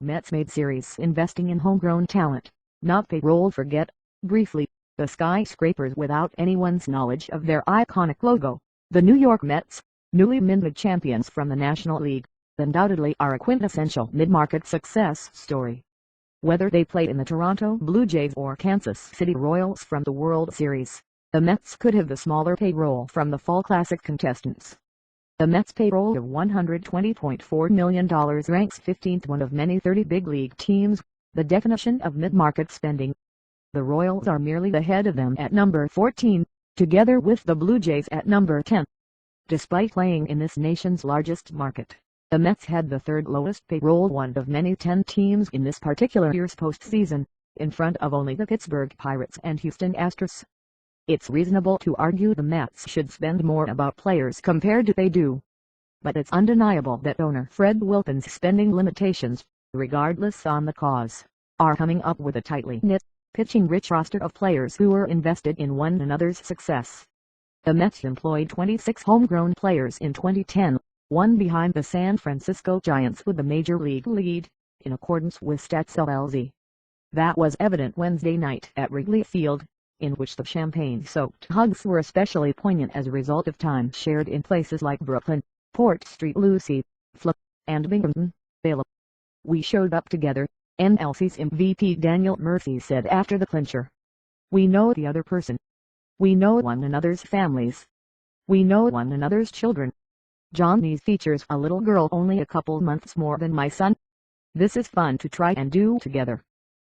Mets made series investing in homegrown talent, not payroll. Forget, briefly, the skyscrapers without anyone's knowledge of their iconic logo. The New York Mets, newly minted champions from the National League, undoubtedly are a quintessential mid-market success story. Whether they play in the Toronto Blue Jays or Kansas City Royals from the World Series, the Mets could have the smaller payroll from the Fall Classic contestants. The Mets' payroll of $120.4 million ranks 15th, one of many 30 big league teams, the definition of mid-market spending. The Royals are merely ahead of them at number 14, together with the Blue Jays at number 10. Despite playing in this nation's largest market, the Mets had the third lowest payroll, one of many 10 teams in this particular year's postseason, in front of only the Pittsburgh Pirates and Houston Astros. It's reasonable to argue the Mets should spend more about players compared to they do. But it's undeniable that owner Fred Wilpon's spending limitations, regardless on the cause, are coming up with a tightly knit, pitching-rich roster of players who are invested in one another's success. The Mets employed 26 homegrown players in 2010, one behind the San Francisco Giants with the major league lead, in accordance with StatsLZ. That was evident Wednesday night at Wrigley Field, in which the champagne-soaked hugs were especially poignant as a result of time shared in places like Brooklyn, Port St. Lucie, Flip, and Binghamton, Bala. "We showed up together," NLC's MVP Daniel Murphy said after the clincher. "We know the other person. We know one another's families. We know one another's children. Johnny features a little girl only a couple months more than my son. This is fun to try and do together."